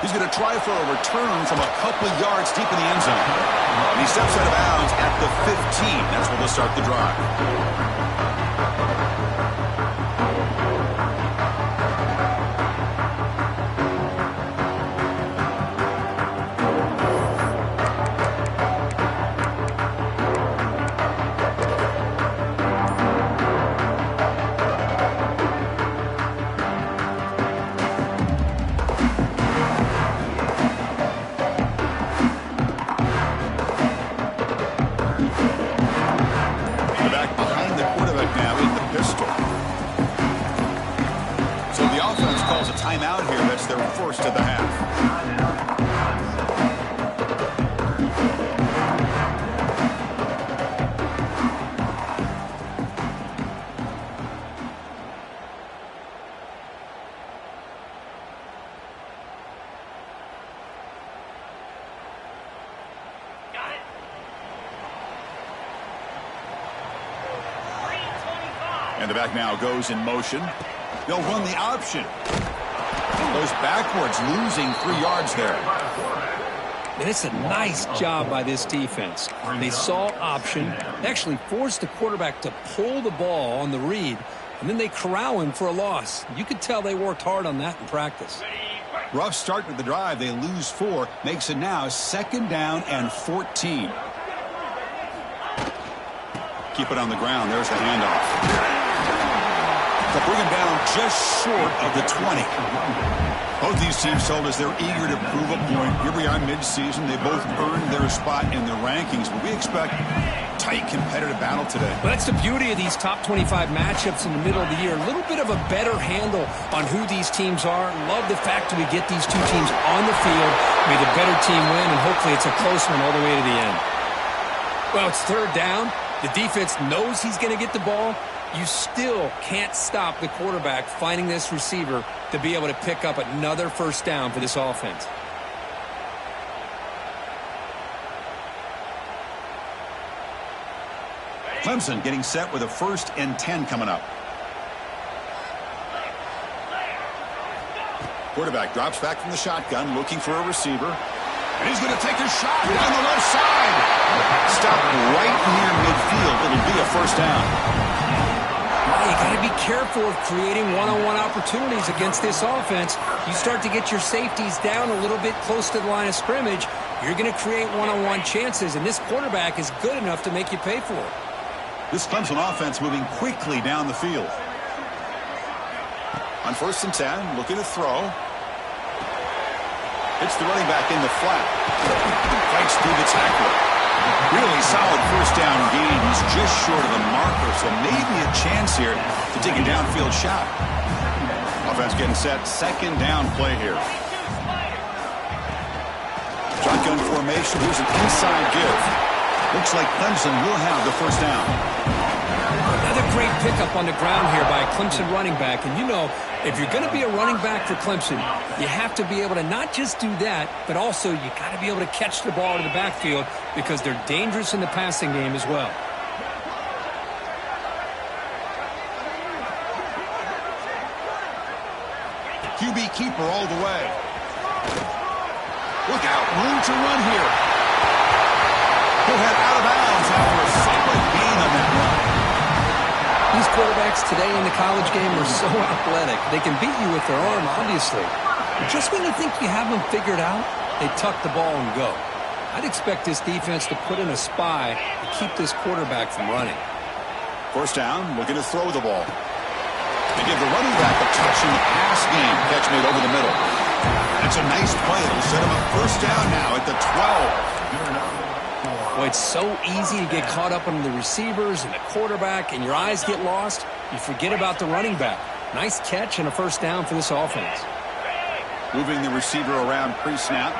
He's going to try for a return from a couple yards deep in the end zone. And he steps out of bounds at the 15. That's where they'll start the drive. Timeout here. That's their first of the half. Got it. And the back now goes in motion. They'll run the option. Goes backwards, losing 3 yards there. And it's a nice job by this defense. They saw option, actually forced the quarterback to pull the ball on the read, and then they corral him for a loss. You could tell they worked hard on that in practice. Rough start to the drive. They lose 4. Makes it now 2nd down and 14. Keep it on the ground. There's the handoff. To bring him down just short of the 20. Both these teams told us they're eager to prove a point. Here we are mid-season. They both earned their spot in the rankings, but we expect tight competitive battle today. Well, that's the beauty of these top 25 matchups in the middle of the year. A little bit of a better handle on who these teams are. Love the fact that we get these two teams on the field. May the better team win, and hopefully it's a close one all the way to the end. Well, it's 3rd down. The defense knows he's going to get the ball. You still can't stop the quarterback finding this receiver to be able to pick up another 1st down for this offense. Clemson getting set with a 1st and 10 coming up. Quarterback drops back from the shotgun, looking for a receiver. And he's going to take a shot down the left side. Stop right near midfield. It'll be a 1st down. You got to be careful of creating one-on-one opportunities against this offense. You start to get your safeties down a little bit close to the line of scrimmage, you're going to create one-on-one chances, and this quarterback is good enough to make you pay for it. This Clemson offense moving quickly down the field. On 1st and 10, looking to throw. It's the running back in the flat. Fights through the tackle. Really solid 1st down gain. He's just short of the marker, so maybe a chance here to take a downfield shot. Offense getting set. 2nd down play here. Shotgun formation. Here's an inside give. Looks like Clemson will have the 1st down. Another great pickup on the ground here by a Clemson running back. And you know, if you're going to be a running back for Clemson, you have to be able to not just do that, but also you got to be able to catch the ball to the backfield because they're dangerous in the passing game as well. QB keeper all the way. Look out, room to run here. He'll head out of bounds after a solid gain on that run. These quarterbacks today in the college game are so athletic. They can beat you with their arm, obviously. But just when you think you have them figured out, they tuck the ball and go. I'd expect this defense to put in a spy to keep this quarterback from running. 1st down, looking to throw the ball. They give the running back a touch in the pass game. Catch made over the middle. That's a nice play. It'll set him up 1st down now at the 12. Boy, it's so easy to get caught up on the receivers and the quarterback, and your eyes get lost. You forget about the running back. Nice catch and a 1st down for this offense. Moving the receiver around pre-snap.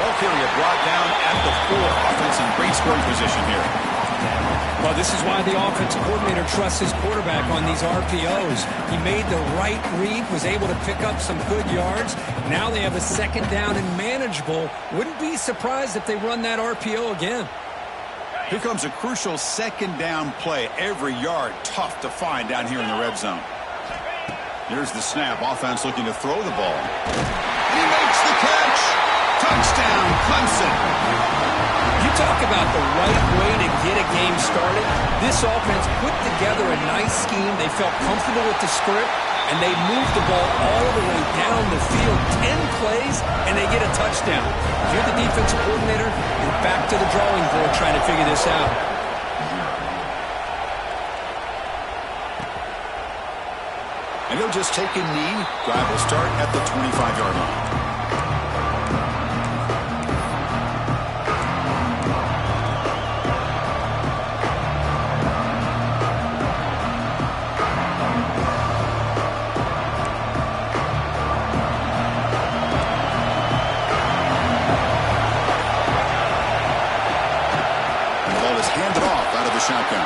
Ball carrier brought down at the 4. Offense in great scoring position here. Well, this is why the offensive coordinator trusts his quarterback on these RPOs. He made the right read, was able to pick up some good yards. Now they have a 2nd down and manageable. Wouldn't be surprised if they run that RPO again. Here comes a crucial 2nd down play. Every yard tough to find down here in the red zone. Here's the snap. Offense looking to throw the ball. And he makes the catch. Touchdown, Clemson. You talk about the right way to get a game started. This offense put together a nice scheme. They felt comfortable with the script, and they moved the ball all the way down the field. 10 plays, and they get a touchdown. If you're the defensive coordinator, you're back to the drawing board trying to figure this out. And he'll just take a knee. Drive will start at the 25-yard line. Shotgun.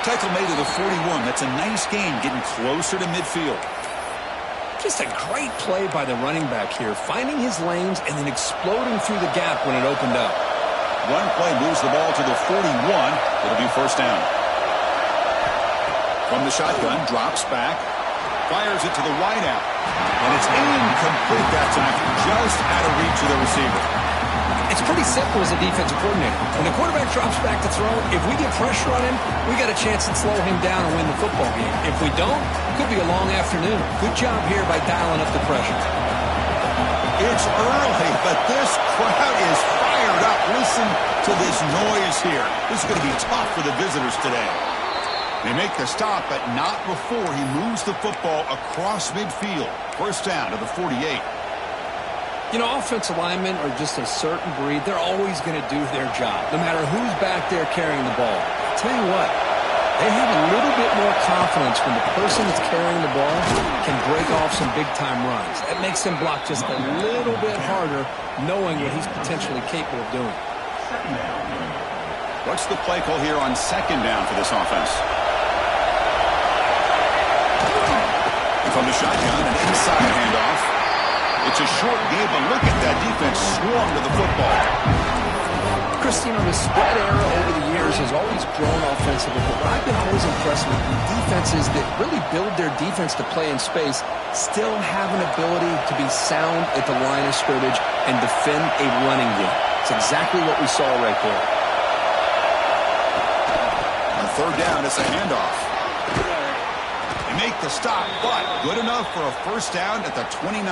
Tackle made to the 41. That's a nice gain, getting closer to midfield. Just a great play by the running back here, finding his lanes and then exploding through the gap when it opened up. One play moves the ball to the 41. It'll be first down. From the shotgun, drops back, fires it to the wideout. And it's incomplete that time, just out of reach of the receiver. It's pretty simple as a defensive coordinator. When the quarterback drops back to throw, if we get pressure on him, we got a chance to slow him down and win the football game. If we don't, it could be a long afternoon. Good job here by dialing up the pressure. It's early, but this crowd is fired up. Listen to this noise here. This is going to be tough for the visitors today. They make the stop, but not before he moves the football across midfield. First down to the 48. You know, offensive linemen are just a certain breed. They're always going to do their job, no matter who's back there carrying the ball. I'll tell you what, they have a little bit more confidence when the person that's carrying the ball can break off some big-time runs. That makes them block just a little bit harder, knowing what he's potentially capable of doing. What's the play call here on second down for this offense? From the shotgun, an inside handoff. It's a short game, but look at that defense swarm to the football. Chris, you know, the spread era over the years has always grown offensively, but what I've been always impressed with defenses that really build their defense to play in space still have an ability to be sound at the line of scrimmage and defend a running game. It's exactly what we saw right there. On third down, it's a handoff. They make the stop, but good enough for a first down at the 29.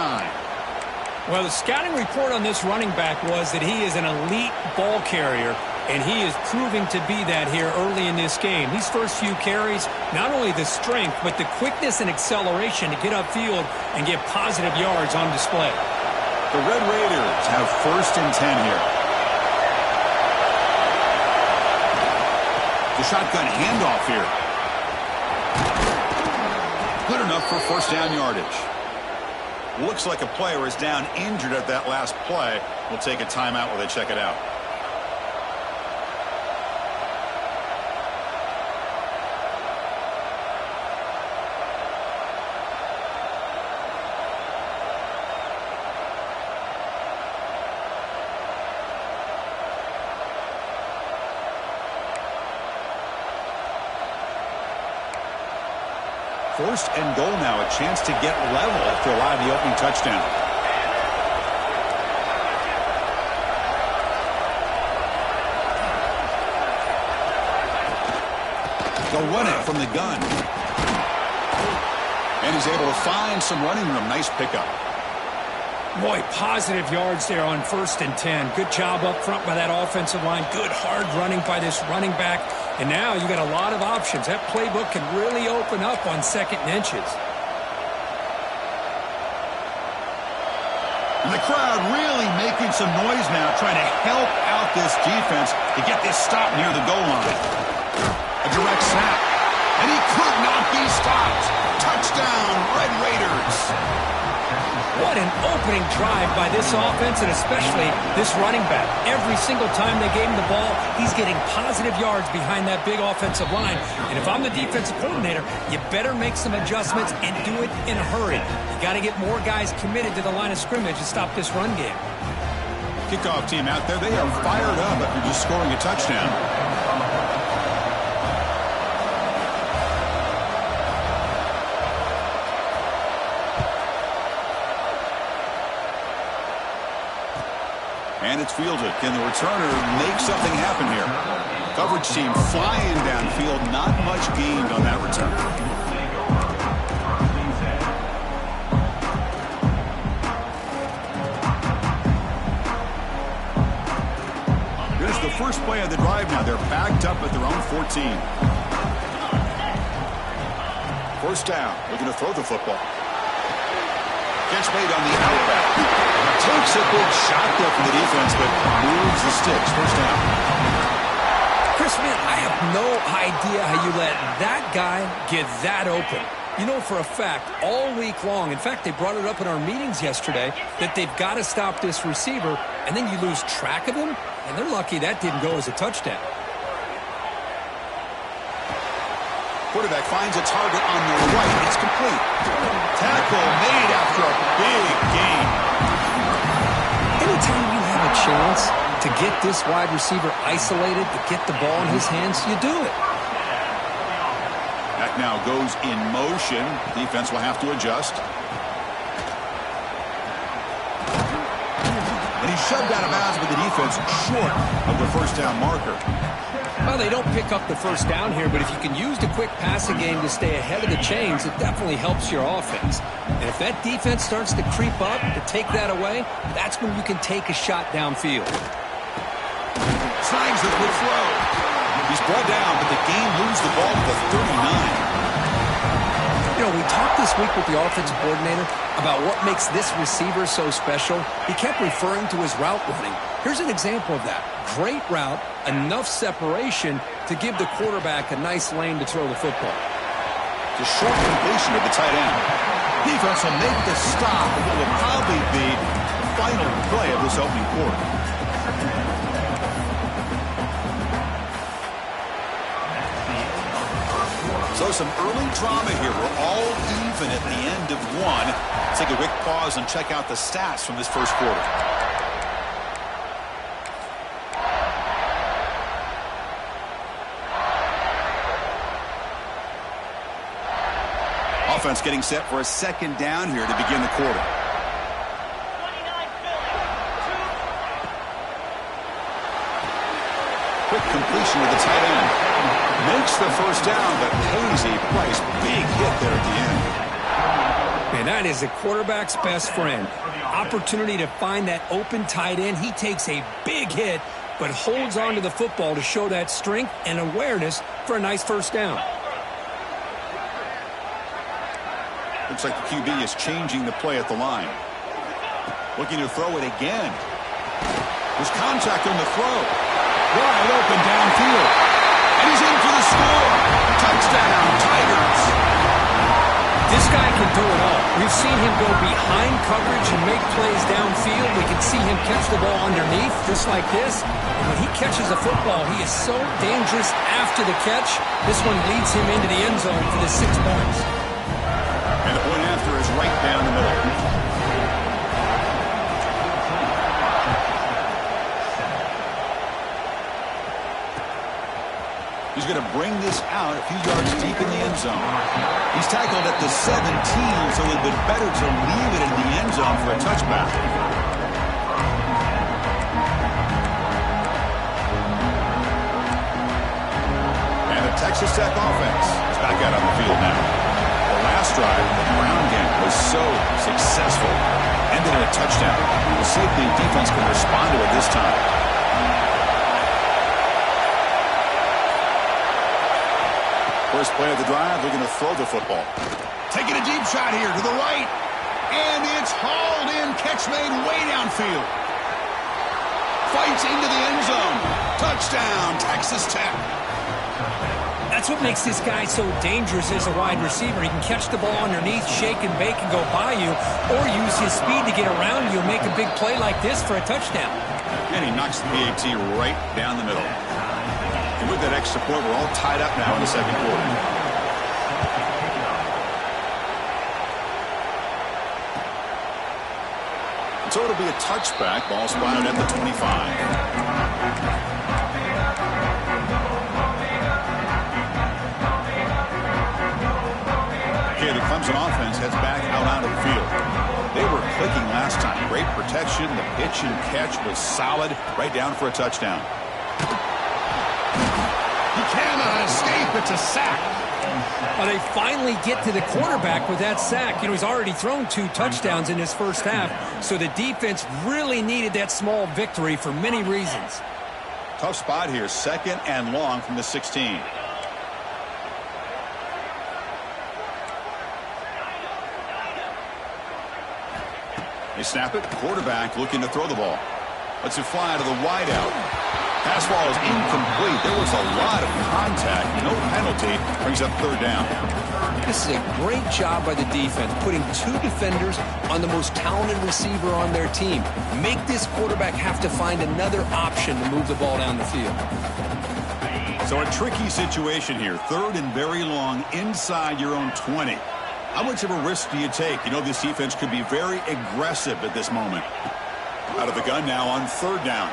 Well, the scouting report on this running back was that he is an elite ball carrier, and he is proving to be that here early in this game. These first few carries, not only the strength, but the quickness and acceleration to get upfield and get positive yards on display. The Red Raiders have first and 10 here. The shotgun handoff here. Good enough for first down yardage. Looks like a player is down injured at that last play. We'll take a timeout while they check it out. First and goal now, a chance to get level after allowing the opening touchdown. They'll run it from the gun. And he's able to find some running room. Nice pickup. Boy, positive yards there on first and 10. Good job up front by that offensive line. Good hard running by this running back. And now you got a lot of options. That playbook can really open up on second and inches. And the crowd really making some noise now, trying to help out this defense to get this stop near the goal line. A direct snap. And he could not be stopped. Touchdown, Red Raiders. What an opening drive by this offense, and especially this running back. Every single time they gave him the ball, he's getting positive yards behind that big offensive line. And if I'm the defensive coordinator, you better make some adjustments and do it in a hurry. You got to get more guys committed to the line of scrimmage to stop this run game. Kickoff team out there, they are fired up after just scoring a touchdown. And it's fielded. Can the returner make something happen here? Coverage team flying downfield. Not much gained on that return. Here's the first play of the drive now. They're backed up at their own 14. First down. Looking to throw the football. Catch made on the outback. Takes a big shot there from the defense, but moves the sticks. First down. Chris, man, I have no idea how you let that guy get that open. You know for a fact, all week long, in fact, they brought it up in our meetings yesterday, that they've got to stop this receiver, and then you lose track of him, and they're lucky that didn't go as a touchdown. Quarterback finds a target on the right. It's complete. Tackle made after a big gain. Anytime you have a chance to get this wide receiver isolated, to get the ball in his hands, you do it. That now goes in motion. Defense will have to adjust. And he's shoved out of bounds with the defense short of the first down marker. Well, they don't pick up the first down here, but if you can use the quick passing game to stay ahead of the chains, it definitely helps your offense. And if that defense starts to creep up to take that away, that's when you can take a shot downfield. Signs that would throw. He's brought down, but the game moves the ball to the 39. You know, we talked this week with the offensive coordinator about what makes this receiver so special. He kept referring to his route running. Here's an example of that. Great route, enough separation to give the quarterback a nice lane to throw the football. The short completion of the tight end. Defense will make the stop, and it will probably be the final play of this opening quarter. So some early drama here. We're all even at the end of one. Let's take a quick pause and check out the stats from this first quarter. Offense getting set for a second down here to begin the quarter. Quick completion with the tight end. Makes the first down, but pays a price. Big hit there at the end. Man, that is a quarterback's best friend. Opportunity to find that open tight end. He takes a big hit, but holds on to the football to show that strength and awareness for a nice first down. Looks like the QB is changing the play at the line. Looking to throw it again. There's contact on the throw. Wide open downfield. And he's in for the score. Touchdown, Tigers. This guy can do it all. We've seen him go behind coverage and make plays downfield. We can see him catch the ball underneath, just like this. And when he catches a football, he is so dangerous after the catch. This one leads him into the end zone for the 6 points. And the point after is right down the middle. He's going to bring this out a few yards deep in the end zone. He's tackled at the 17, so it would have been better to leave it in the end zone for a touchback. And the Texas Tech offense is back out on the field now. The last drive, the ground game was so successful. Ended in a touchdown. We'll see if the defense can respond to it this time. First play of the drive, looking to throw the football. Taking a deep shot here to the right. And it's hauled in. Catch made way downfield. Fights into the end zone. Touchdown, Texas Tech. That's what makes this guy so dangerous as a wide receiver. He can catch the ball underneath, shake and bake and go by you, or use his speed to get around you and make a big play like this for a touchdown. And he knocks the PAT right down the middle. And with that extra point, we're all tied up now in the second quarter. And so it'll be a touchback. Ball spotted at the 25. Okay, the Clemson offense heads back out onto the field. They were clicking last time. Great protection. The pitch and catch was solid. Right down for a touchdown. He cannot escape. It's a sack. Well, they finally get to the quarterback with that sack. You know, he's already thrown 2 touchdowns in his first half, so the defense really needed that small victory for many reasons. Tough spot here. 2nd and long from the 16. They snap it. Quarterback looking to throw the ball. Lets it fly to the wideout. Pass ball is incomplete. There was a lot of contact. No penalty. Brings up 3rd down. This is a great job by the defense, putting 2 defenders on the most talented receiver on their team. Make this quarterback have to find another option to move the ball down the field. So a tricky situation here. 3rd and very long inside your own 20. How much of a risk do you take? You know this defense could be very aggressive at this moment. Out of the gun now on 3rd down.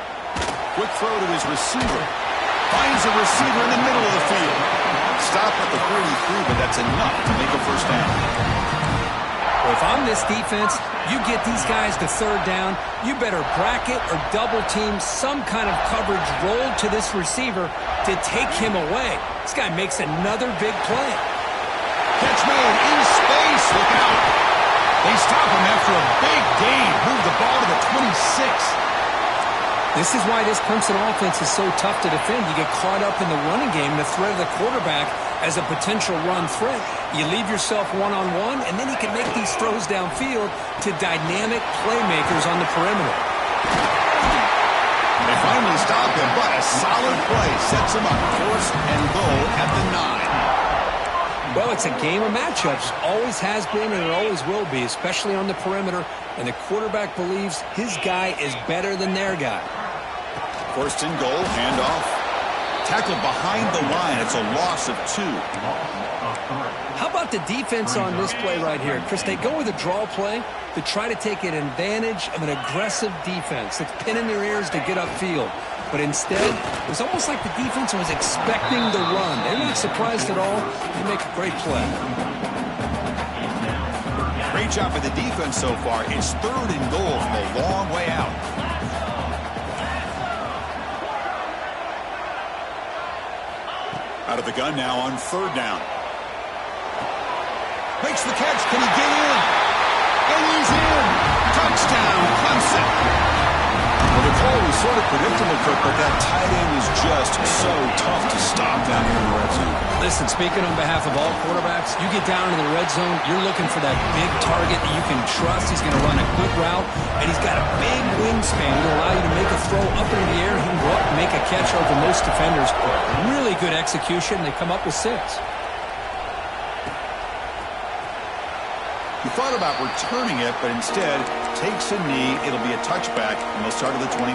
Quick throw to his receiver. Finds a receiver in the middle of the field. Stop at the 33, but that's enough to make a 1st down. Well, if I'm this defense, you get these guys to 3rd down, you better bracket or double team some kind of coverage roll to this receiver to take him away. This guy makes another big play. Catch made in space. Look out. They stop him after a big gain. Move the ball to the 26. This is why this Clemson offense is so tough to defend. You get caught up in the running game, the threat of the quarterback as a potential run threat. You leave yourself one-on-one, and then you can make these throws downfield to dynamic playmakers on the perimeter. They finally stop him, but a solid play sets him up. 1st and goal at the 9. Well, it's a game of matchups. Always has been and it always will be, especially on the perimeter. And the quarterback believes his guy is better than their guy. 1st and goal, handoff. Tackled behind the line. It's a loss of 2. How about the defense on this play right here? Chris, they go with a draw play to try to take an advantage of an aggressive defense that's pinning their ears to get upfield. But instead, it was almost like the defense was expecting the run. They're not surprised at all. They make a great play. Great job by the defense so far. It's 3rd and goal from a long way out. Out of the gun now on 3rd down. Makes the catch. Can he get in? And he's in. Touchdown, Clemson. Well, the call was sort of predictable, Kirk, but that tight end is just so tough to stop down here in the red zone. Listen, speaking on behalf of all quarterbacks, you get down in the red zone, you're looking for that big target that you can trust. He's going to run a good route, and he's got a big wingspan to allow you to make a throw up in the air. He can go up and make a catch over most defenders. Really good execution. They come up with 6. He thought about returning it, but instead takes a knee. It'll be a touchback, and they'll start at the 25.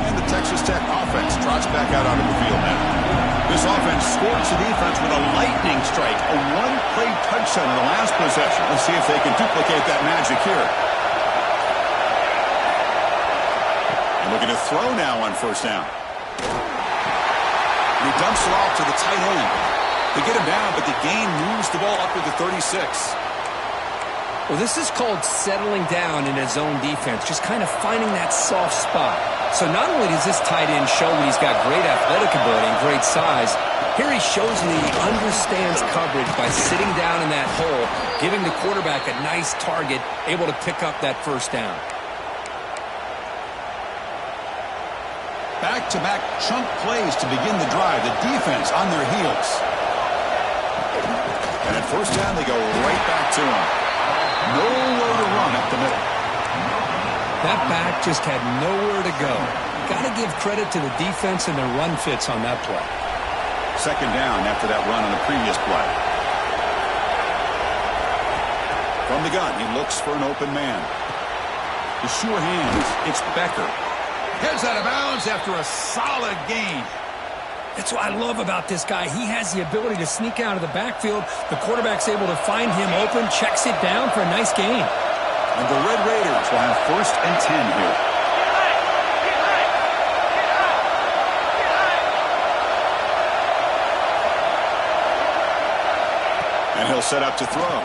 And the Texas Tech offense trots back out onto the field now. This offense scorched the defense with a lightning strike, a 1-play touchdown in the last possession. Let's see if they can duplicate that magic here. And looking to throw now on 1st down. And he dumps it off to the tight end. They get him down, but the gain moves the ball up to the 36. Well, this is called settling down in his own defense, just kind of finding that soft spot. So not only does this tight end show that he's got great athletic ability and great size, here he shows me he understands coverage by sitting down in that hole, giving the quarterback a nice target, able to pick up that 1st down. Back-to-back chunk plays to begin the drive. The defense on their heels. And at 1st down, they go right back to him. Nowhere to run up the middle. That back just had nowhere to go. Got to give credit to the defense and their run fits on that play. 2nd down after that run on the previous play. From the gun, he looks for an open man. The sure hands, it's Becker. Heads out of bounds after a solid gain. That's what I love about this guy. He has the ability to sneak out of the backfield. The quarterback's able to find him open, checks it down for a nice gain. And the Red Raiders will have 1st and 10 here. And he'll set up to throw.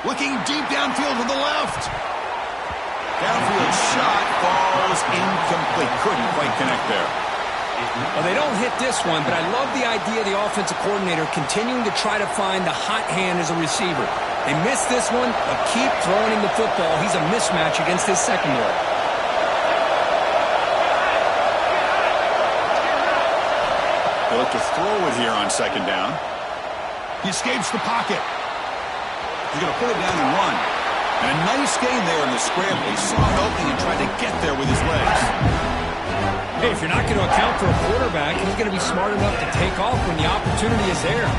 Looking deep downfield to the left. Downfield shot falls incomplete. Couldn't quite connect there. Well, they don't hit this one, but I love the idea of the offensive coordinator continuing to try to find the hot hand as a receiver. They missed this one, but keep throwing him the football. He's a mismatch against his secondary. They look to throw it here on 2nd down. He escapes the pocket. He's going to put it down and run. And a nice gain there in the scramble. He saw an opening and tried to get there with his legs. Hey, if you're not going to account for a quarterback, he's going to be smart enough to take off when the opportunity is there.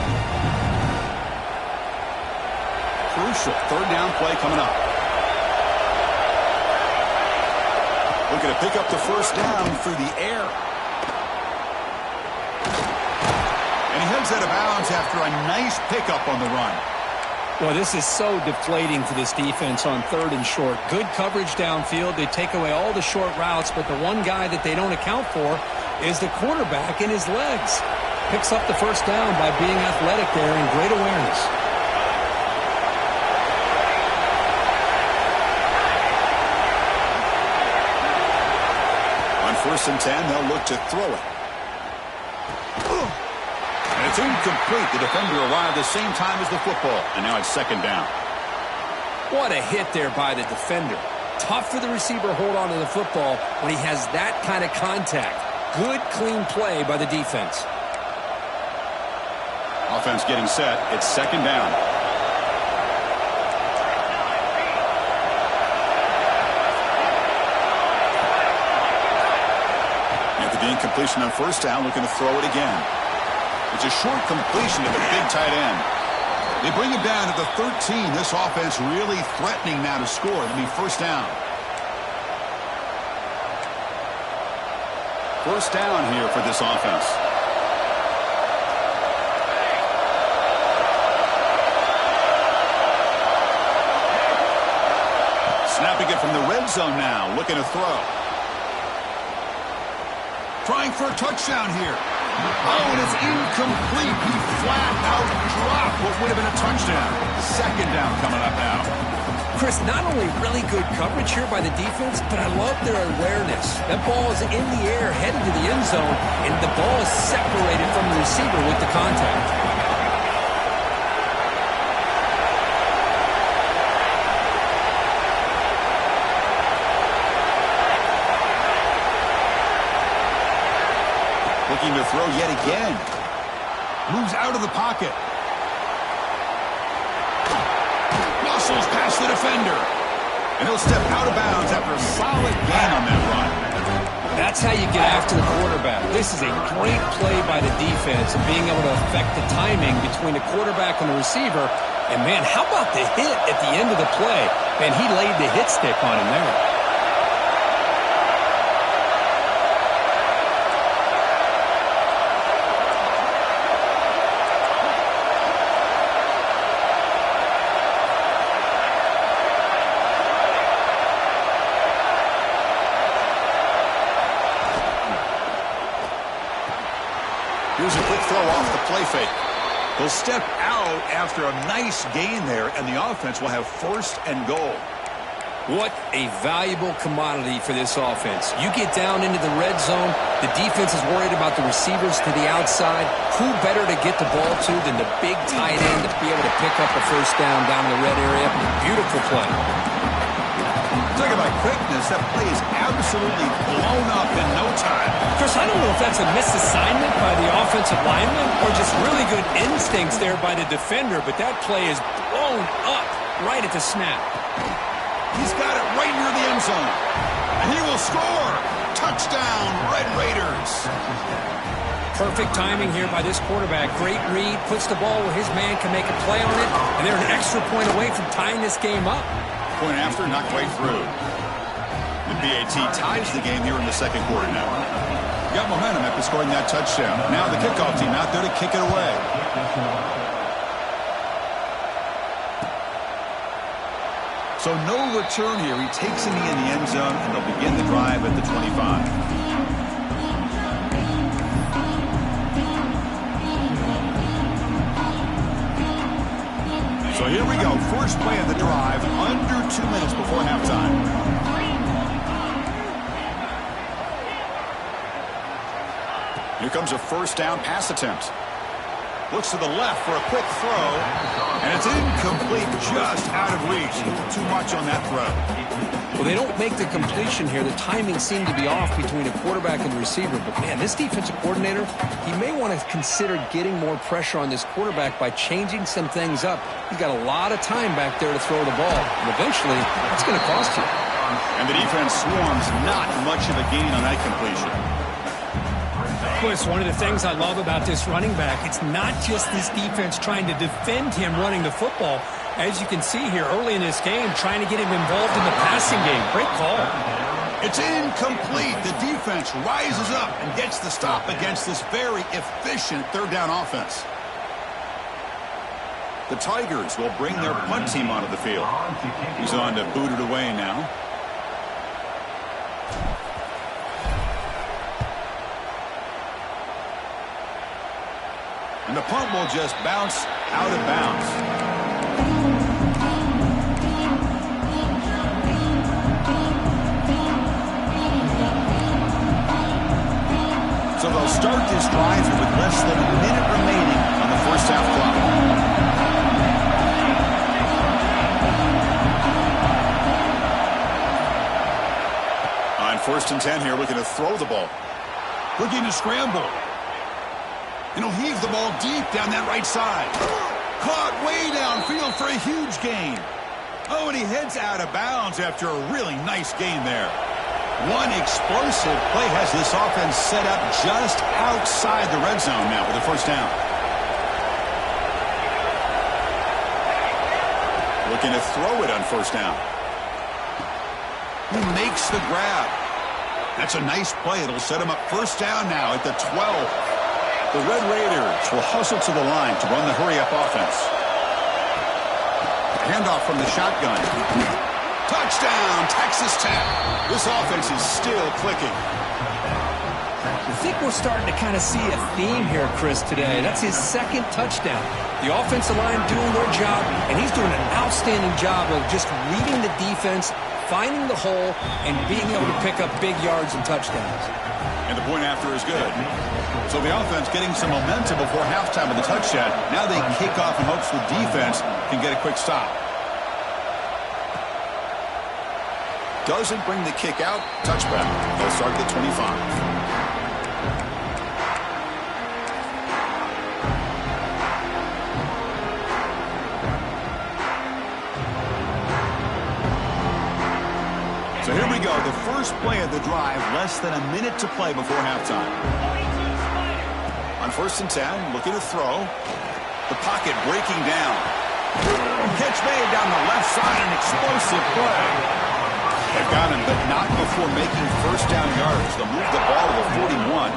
Crucial 3rd down play coming up. Looking to pick up the 1st down through the air. And he heads out of bounds after a nice pickup on the run. Well, this is so deflating for this defense on 3rd and short. Good coverage downfield. They take away all the short routes, but the one guy that they don't account for is the quarterback in his legs. Picks up the 1st down by being athletic there and great awareness. On 1st and 10, they'll look to throw it. And it's incomplete. The defender arrived the same time as the football. And now it's 2nd down. What a hit there by the defender. Tough for the receiver to hold on to the football when he has that kind of contact. Good, clean play by the defense. Offense getting set. It's 2nd down. After the incompletion on 1st down, looking to throw it again. It's a short completion to the big tight end. They bring him down at the 13. This offense really threatening now to score. It'll be 1st down. 1st down here for this offense. Snapping it from the red zone now. Looking to throw. Trying for a touchdown here. Oh, and it's incomplete. He flat out dropped what would have been a touchdown. 2nd down coming up now. Chris, not only really good coverage here by the defense, but I love their awareness. That ball is in the air, headed to the end zone, and the ball is separated from the receiver with the contact. Looking to throw yet again. Moves out of the pocket. Muscles past the defender. And he'll step out of bounds after a solid gain on that run. That's how you get after the quarterback. This is a great play by the defense and being able to affect the timing between the quarterback and the receiver. And, man, how about the hit at the end of the play? Man, he laid the hit stick on him there. Here's a quick throw off the play fake. They'll step out after a nice gain there, and the offense will have 1st and goal. What a valuable commodity for this offense. You get down into the red zone, the defense is worried about the receivers to the outside. Who better to get the ball to than the big tight end to be able to pick up a 1st down in the red area? Beautiful play. Talking about quickness, that play is absolutely blown up in no time. Chris, I don't know if that's a misassignment by the offensive lineman or just really good instincts there by the defender, but that play is blown up right at the snap. He's got it right near the end zone. And he will score. Touchdown, Red Raiders. Perfect timing here by this quarterback. Great read, puts the ball where his man can make a play on it, and they're an extra point away from tying this game up. Point after, not quite through. The BAT ties the game here in the 2nd quarter now. Got momentum after scoring that touchdown. Now the kickoff team out there to kick it away. So no return here. He takes a knee in the end zone, and they'll begin the drive at the 25. So here we go. First play of the drive, under 2 minutes before halftime. Here comes a first down pass attempt. Looks to the left for a quick throw, and it's incomplete, just out of reach. A little too much on that throw. Well, they don't make the completion here. The timing seemed to be off between a quarterback and the receiver. But, man, this defensive coordinator, he may want to consider getting more pressure on this quarterback by changing some things up. He's got a lot of time back there to throw the ball, and eventually that's going to cost you. And the defense swarms, not much of a gain on that completion. Chris, one of the things I love about this running back, it's not just this defense trying to defend him running the football. As you can see here early in this game, trying to get him involved in the passing game. Great call. It's incomplete. The defense rises up and gets the stop against this very efficient third down offense. The Tigers will bring their punt team onto the field. He's on to boot it away now. And the punt will just bounce out of bounds. So they'll start this drive with less than a minute remaining on the first half clock. On 1st and 10 here, looking to throw the ball. Looking to scramble. And he'll heave the ball deep down that right side. Caught way downfield for a huge gain. Oh, and he heads out of bounds after a really nice gain there. One explosive play has this offense set up just outside the red zone now with a first down. Looking to throw it on first down. He makes the grab. That's a nice play. It'll set him up first down now at the 12. The Red Raiders will hustle to the line to run the hurry-up offense. Handoff from the shotgun. Touchdown, Texas Tech. This offense is still clicking. I think we're starting to kind of see a theme here, Chris, today. That's his second touchdown. The offensive line doing their job, and he's doing an outstanding job of just reading the defense, finding the hole, and being able to pick up big yards and touchdowns. And the point after is good. So the offense getting some momentum before halftime with the touchdown. Now they kick off in hopes the defense can get a quick stop. Doesn't bring the kick out. Touchback. They'll start at the 25. So here we go, the first play of the drive, less than a minute to play before halftime. On 1st and 10, looking to throw. The pocket breaking down. Catch made down the left side, an explosive play. They've got him, but not before making first down yards. They'll move the ball to the 41.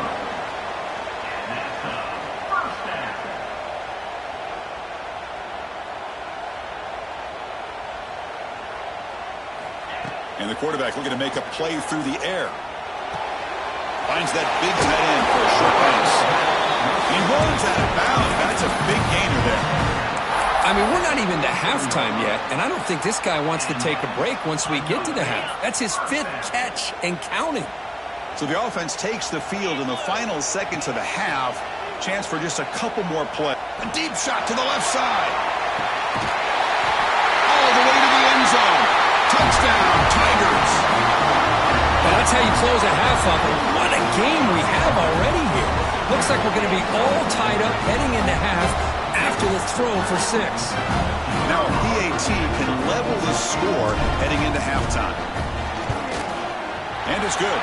And the quarterback looking to make a play through the air. Finds that big tight end for a short pass. He runs out of bounds. That's a big gainer there. I mean, we're not even to halftime yet, and I don't think this guy wants to take a break once we get to the half. That's his 5th catch and counting. So the offense takes the field in the final seconds of the half. Chance for just a couple more plays. A deep shot to the left side. All the way to the end zone. Touchdown, Tigers. Well, that's how you close a half up. What a game we have already here. Looks like we're going to be all tied up heading into half after the throw for 6. Now a PAT can level the score heading into halftime. And it's good.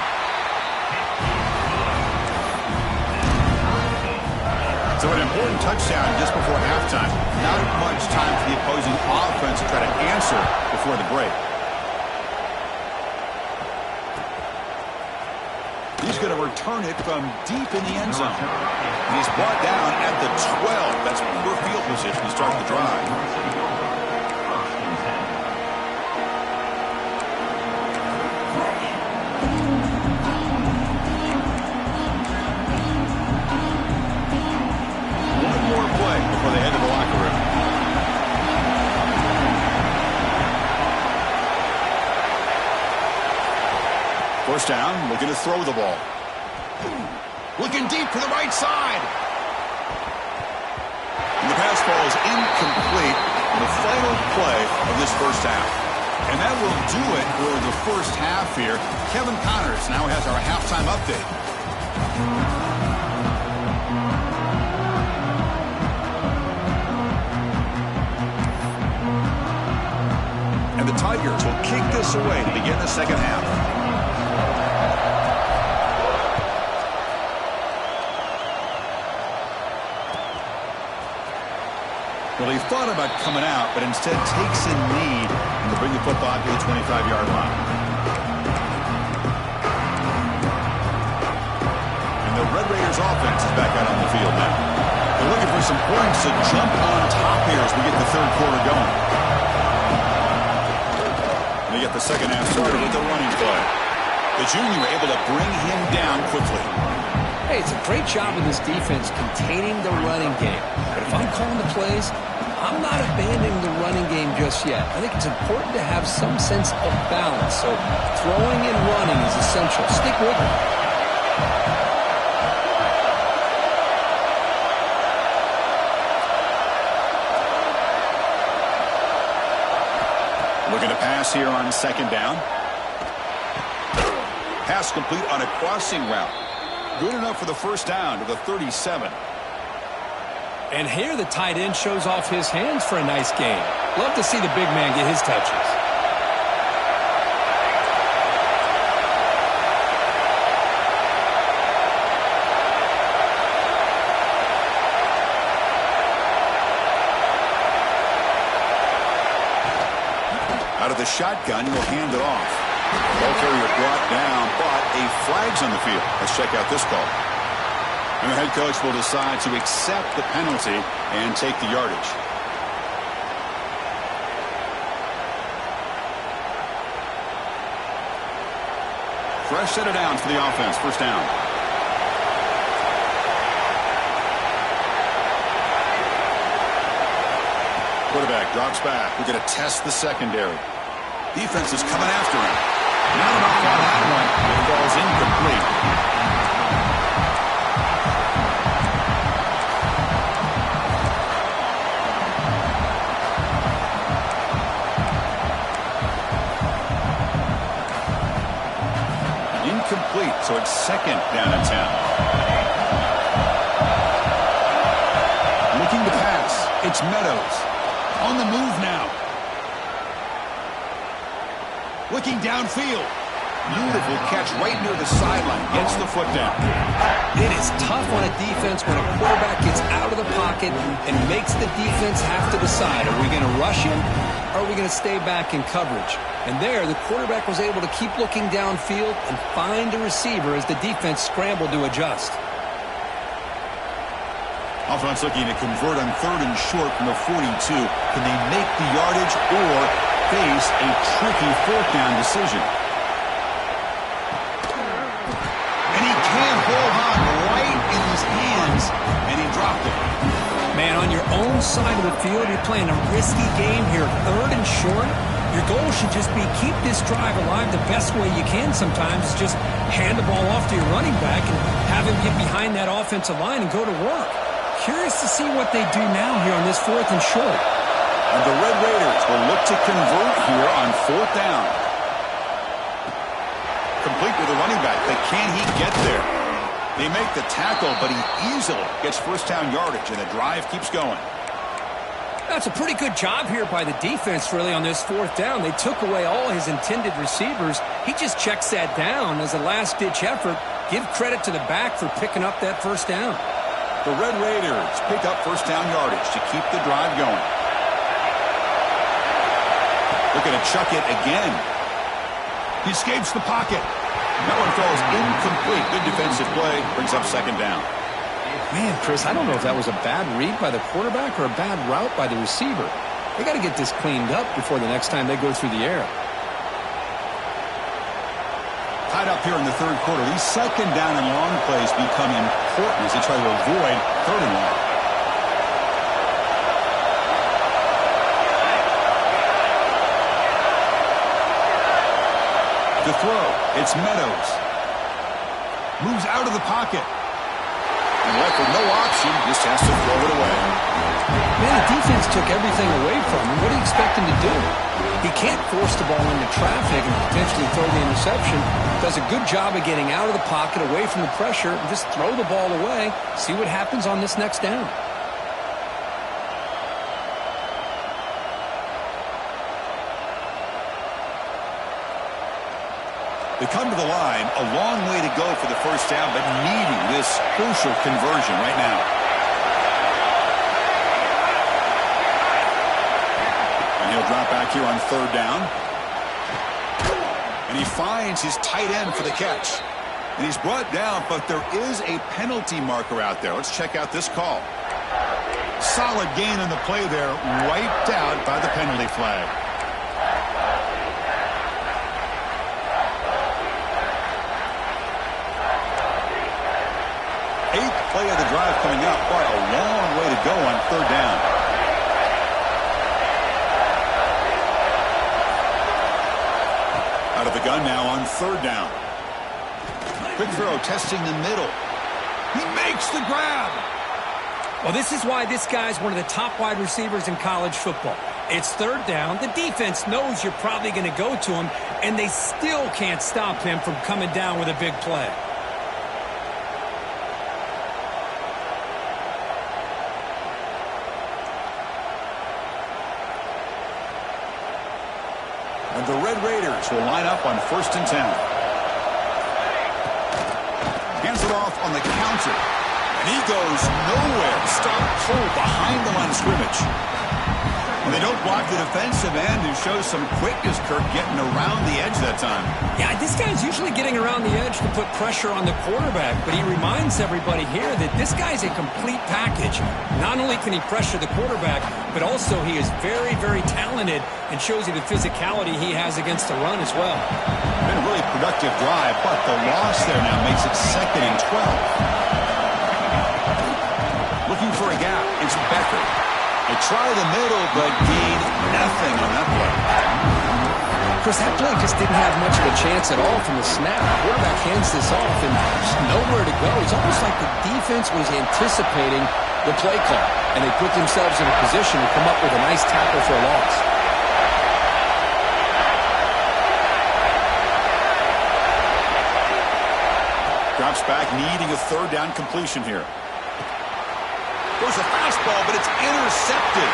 So an important touchdown just before halftime. Not much time for the opposing offense to try to answer before the break. He's going to return it from deep in the end zone. And he's brought down at the 12. That's poor field position to start the drive. First down, looking to throw the ball. Looking deep for the right side. And the pass ball is incomplete on the final play of this first half. And that will do it for the first half here. Kevin Connors now has our halftime update. And the Tigers will kick this away to begin the second half. Well, he thought about coming out, but instead takes a knee to bring the football to the 25-yard line. And the Red Raiders offense is back out on the field now. They're looking for some points to jump on top here as we get the third quarter going. And they get the second half started with the running play. The junior able to bring him down quickly. Hey, it's a great job of this defense containing the running game. But if I'm calling the plays, I'm not abandoning the running game just yet. I think it's important to have some sense of balance. So throwing and running is essential. Stick with it. Looking to pass here on second down. Pass complete on a crossing route. Good enough for the first down to the 37. And here the tight end shows off his hands for a nice gain. Love to see the big man get his touches. Out of the shotgun, he'll hand it off. Ball carrier brought down, but a flag's on the field. Let's check out this call. And the head coach will decide to accept the penalty and take the yardage. Fresh set of downs for the offense. First down. Quarterback drops back. We're going to test the secondary. Defense is coming after him. Not enough on that one. It falls incomplete. Incomplete, so it's second down and 10. Looking to pass. It's Meadows. On the move now. Looking downfield. Beautiful catch right near the sideline. Gets the foot down. It is tough on a defense when a quarterback gets out of the pocket and makes the defense have to decide, are we going to rush him or are we going to stay back in coverage? And there, the quarterback was able to keep looking downfield and find a receiver as the defense scrambled to adjust. Offense looking to convert on third and short from the 42. Can they make the yardage or face a tricky fourth down decision? And he can't hold on right in his hands, and he dropped it. Man, on your own side of the field, you're playing a risky game here. Third and short, your goal should just be keep this drive alive the best way you can sometimes. Is just hand the ball off to your running back and have him get behind that offensive line and go to work. Curious to see what they do now here on this fourth and short. And the Red Raiders will look to convert here on fourth down. Complete with the running back, but can he get there? They make the tackle, but he easily gets first down yardage, and the drive keeps going. That's a pretty good job here by the defense, really, on this fourth down. They took away all his intended receivers. He just checks that down as a last-ditch effort. Give credit to the back for picking up that first down. The Red Raiders pick up first down yardage to keep the drive going. Looking to chuck it again. He escapes the pocket. That one falls incomplete. Good defensive play. Brings up second down. Man, Chris, I don't know if that was a bad read by the quarterback or a bad route by the receiver. They got to get this cleaned up before the next time they go through the air. Tied up here in the third quarter. These second down and long plays become important as they try to avoid third and long. To throw, it's Meadows. Moves out of the pocket. And left with no option, just has to throw it away. Man, the defense took everything away from him. What do you expect him to do? He can't force the ball into traffic and potentially throw the interception. Does a good job of getting out of the pocket, away from the pressure, and just throw the ball away. See what happens on this next down. They come to the line, a long way to go for the first down, but needing this crucial conversion right now. And he'll drop back here on third down. And he finds his tight end for the catch. And he's brought down, but there is a penalty marker out there. Let's check out this call. Solid gain on the play there, wiped out by the penalty flag. Eighth play of the drive coming up. Boy, a long way to go on third down. Out of the gun now on third down. Quick throw, testing the middle. He makes the grab. Well, this is why this guy's one of the top wide receivers in college football. It's third down. The defense knows you're probably going to go to him, and they still can't stop him from coming down with a big play. And the Red Raiders will line up on 1st and 10. Hands it off on the counter. And he goes nowhere. Stop pull behind the line of scrimmage. And they don't block the defensive end, who shows some quickness, Kirk, getting around the edge that time. Yeah, this guy's usually getting around the edge to put pressure on the quarterback, but he reminds everybody here that this guy's a complete package. Not only can he pressure the quarterback, but also he is very, very talented and shows you the physicality he has against the run as well. Been a really productive drive, but the loss there now makes it 2nd and 12. Looking for a gap, it's Becker. They try the middle, but gain nothing on that play. Chris, that play just didn't have much of a chance at all from the snap. The quarterback hands this off and just nowhere to go. It's almost like the defense was anticipating the play call, and they put themselves in a position to come up with a nice tackle for a loss. Drops back, needing a third down completion here. There's a fastball, but it's intercepted.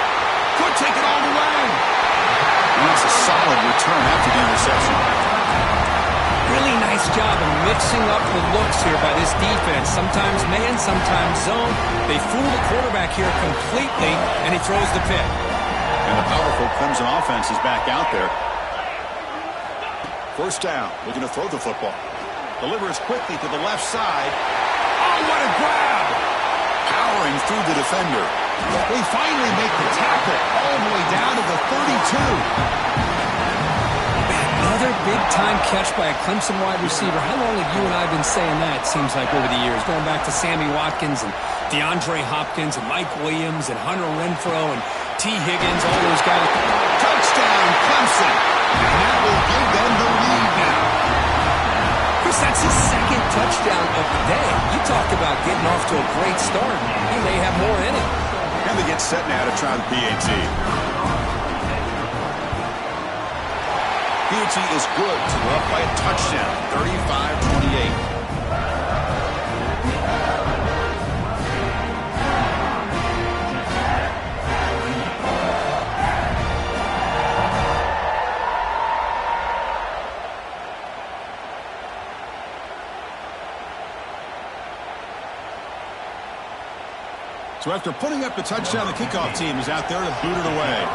Could take it all the way. And that's a solid return after the interception. Really nice job of mixing up the looks here by this defense. Sometimes man, sometimes zone. They fool the quarterback here completely, and he throws the pick. And the powerful Clemson offense is back out there. First down, looking to throw the football. Delivers quickly to the left side. Oh, what a grab! Powering through the defender. They finally make the tackle all the way down to the 32. Another big-time catch by a Clemson wide receiver. How long have you and I been saying that, seems like, over the years? Going back to Sammy Watkins and DeAndre Hopkins and Mike Williams and Hunter Renfrow and T. Higgins, all those guys. Touchdown, Clemson. And that will give them the lead now. Chris, that's his second touchdown of the day. You talk about getting off to a great start. He may have more in it. And they get set now to try the PAT. PAT is good, so they're up by a touchdown, 35-28. So after putting up the touchdown, the kickoff team is out there to boot it away.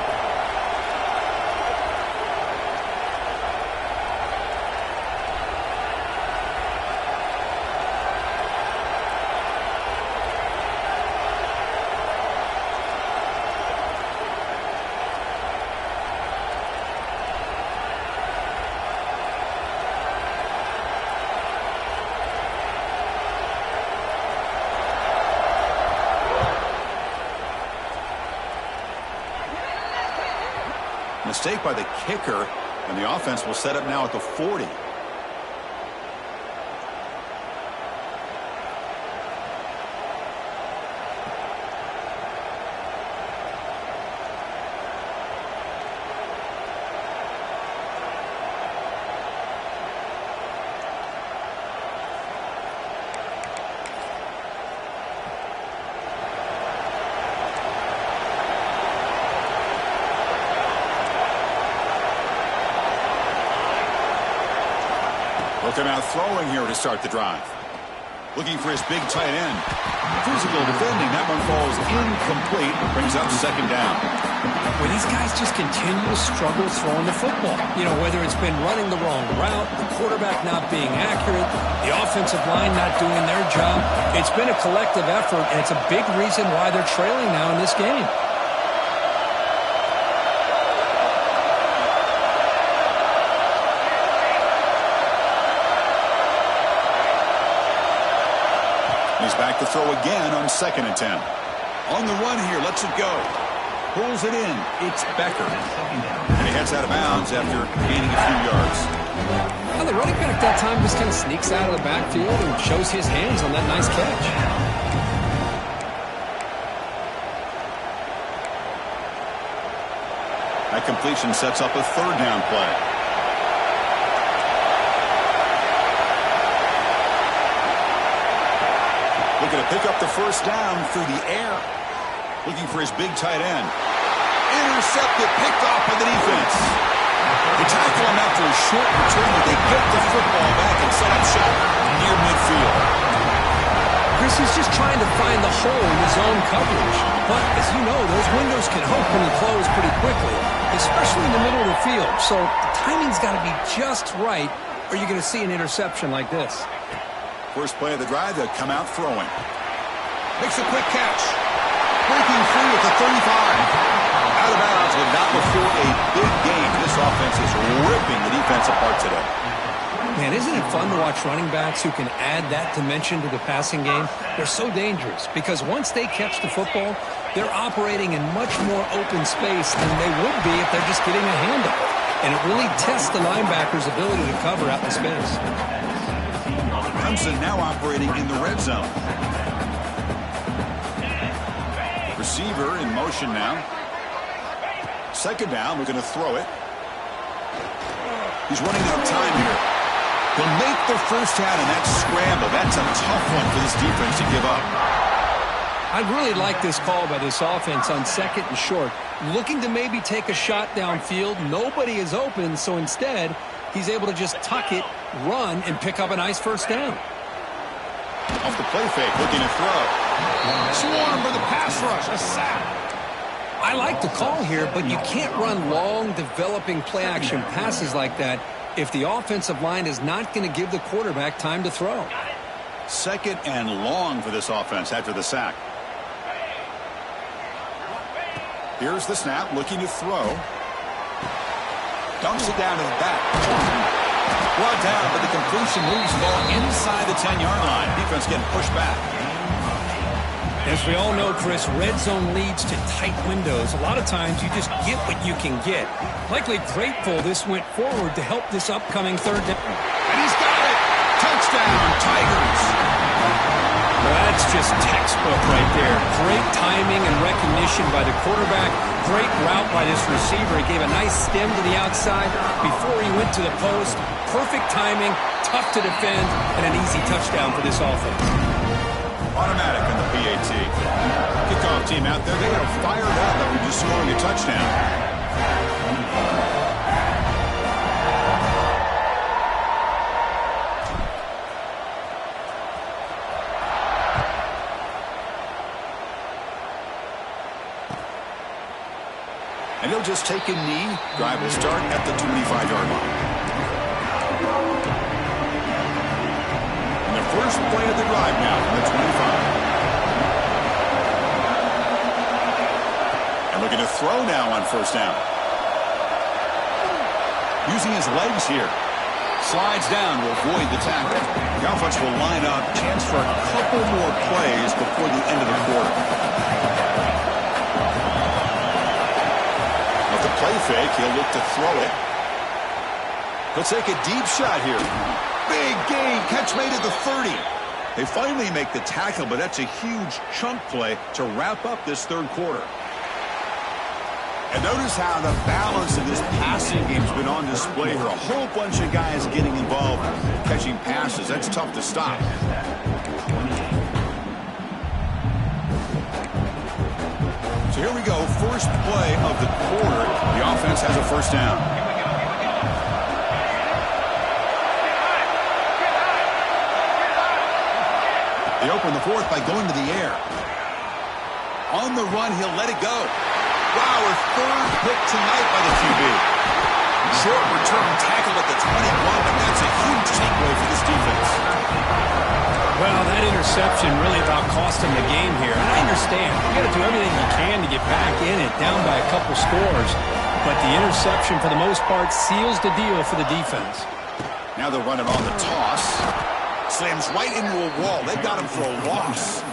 Mistake by the kicker, and the offense will set up now at the 40. Will come out throwing here to start the drive. Looking for his big tight end. Physical defending. That one falls incomplete. Brings up second down. Well, these guys just continue to struggle throwing the football. You know, whether it's been running the wrong route, the quarterback not being accurate, the offensive line not doing their job. It's been a collective effort, and it's a big reason why they're trailing now in this game. He's back to throw again on 2nd and 10. On the run here, lets it go. Pulls it in. It's Becker. And he heads out of bounds after gaining a few yards. Well, the running back that time just kind of sneaks out of the backfield and shows his hands on that nice catch. That completion sets up a 3rd down play. Looking to pick up the 1st down through the air. Looking for his big tight end. Intercepted, picked off by the defense. They tackle him after a short return, but they get the football back and set up shop near midfield. Chris is just trying to find the hole in his own coverage. But, as you know, those windows can open and close pretty quickly, especially in the middle of the field. So the timing's got to be just right, or you're going to see an interception like this. First play of the drive, they'll come out throwing. Makes a quick catch. Breaking free at the 35. Out of bounds, but not before a big game. This offense is ripping the defense apart today. Man, isn't it fun to watch running backs who can add that dimension to the passing game? They're so dangerous because once they catch the football, they're operating in much more open space than they would be if they're just getting a handoff. And it really tests the linebacker's ability to cover out in space. Clemson now operating in the red zone. Receiver in motion now. 2nd down, we're going to throw it. He's running out of time here. He'll make the 1st down in that scramble. That's a tough one for this defense to give up. I'd really like this call by this offense on 2nd and short. Looking to maybe take a shot downfield. Nobody is open, so instead, he's able to just tuck it, run, and pick up a nice 1st down. Off the play fake, looking to throw. Swarm for the pass rush, a sack. I like the call here, but you can't run long, developing play-action passes like that if the offensive line is not going to give the quarterback time to throw. 2nd and long for this offense after the sack. Here's the snap, looking to throw. Dumps it down to the back. Brought down, but the completion moves the ball inside the 10-yard line. Defense getting pushed back. As we all know, Chris, red zone leads to tight windows. A lot of times you just get what you can get. Likely grateful this went forward to help this upcoming 3rd down. And he's got it. Touchdown, Tigers. Well, that's just textbook right there. Great timing and recognition by the quarterback. Great route by this receiver. He gave a nice stem to the outside before he went to the post. Perfect timing, tough to defend, and an easy touchdown for this offense. Automatic on the PAT. Kickoff team out there. They got fired up after just scoring a touchdown. And he'll just take a knee. Drive will start at the 25-yard line. And the first play of the drive now from the 25. And looking to throw now on 1st down. Using his legs here. Slides down to avoid the tackle. The offense will line up. Chance for a couple more plays before the end of the quarter. With the play fake, he'll look to throw it. He'll take a deep shot here. Big gain. Catch made at the 30. They finally make the tackle, but that's a huge chunk play to wrap up this 3rd quarter. And notice how the balance of this passing game's been on display here. A whole bunch of guys getting involved catching passes. That's tough to stop. So here we go. First play of the quarter. The offense has a 1st down. They open the fourth by going to the air. On the run, he'll let it go. Wow, a third pick tonight by the QB. Short return tackle at the 21, but that's a huge takeaway for this defense. Well, that interception really about cost him the game here. And I understand. You got to do everything you can to get back in it, down by a couple scores. But the interception, for the most part, seals the deal for the defense. Now they'll run it on the toss. Slams right into a wall. They've got him for a loss.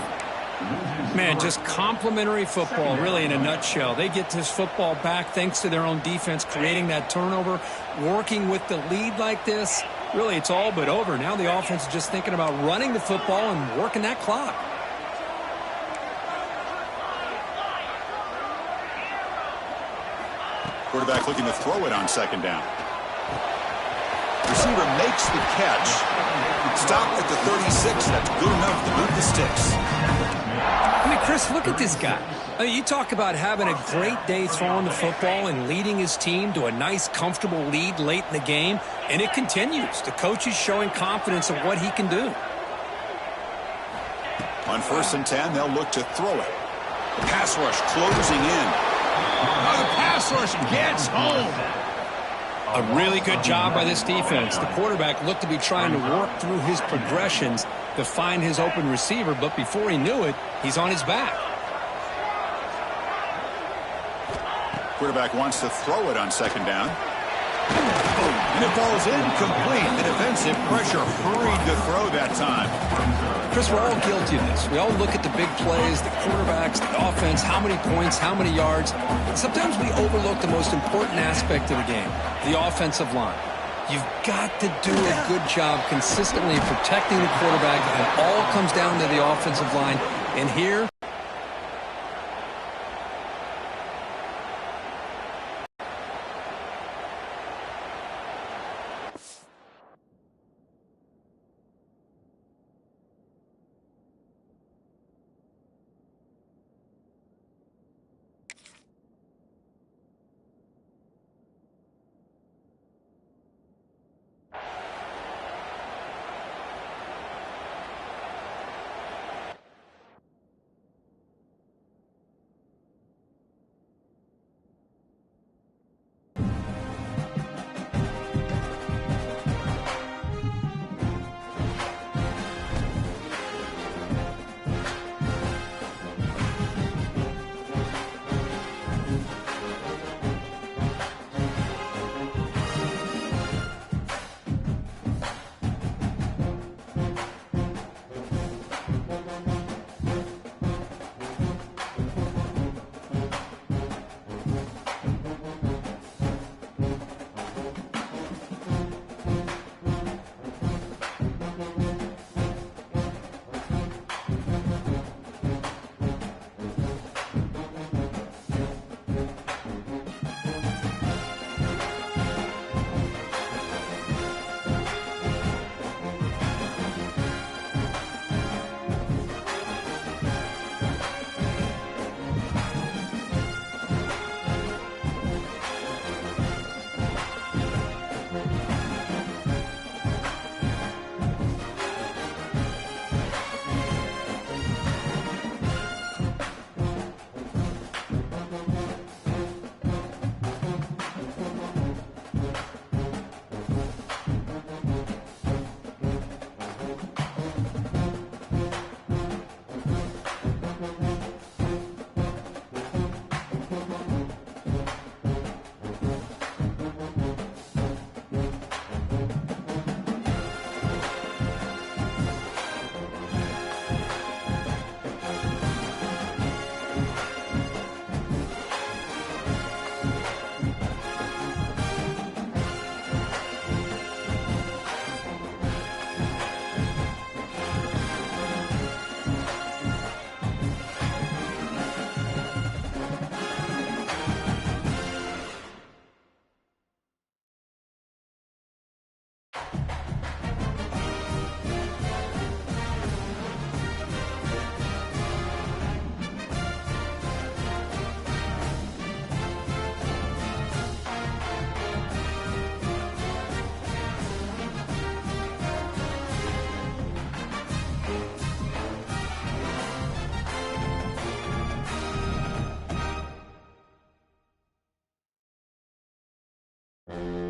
Man, just complimentary football, really, in a nutshell. They get this football back thanks to their own defense, creating that turnover, working with the lead like this. Really, it's all but over. Now the offense is just thinking about running the football and working that clock. Quarterback looking to throw it on second down. Receiver makes the catch. Stop at the 36. That's good enough to move the sticks. I mean, Chris, look at this guy. I mean, you talk about having a great day throwing the football and leading his team to a nice, comfortable lead late in the game, and it continues. The coach is showing confidence of what he can do. On 1st and 10, they'll look to throw it. The pass rush closing in. Oh, the pass rush gets home. A really good job by this defense. The quarterback looked to be trying to work through his progressions to find his open receiver, but before he knew it, he's on his back. Quarterback wants to throw it on second down. And it falls incomplete. The defensive pressure hurried to throw that time. Chris, we're all guilty of this. We all look at the big plays, the quarterbacks, the offense, how many points, how many yards. Sometimes we overlook the most important aspect of the game, the offensive line. You've got to do a good job consistently protecting the quarterback, and it all comes down to the offensive line. And here, it.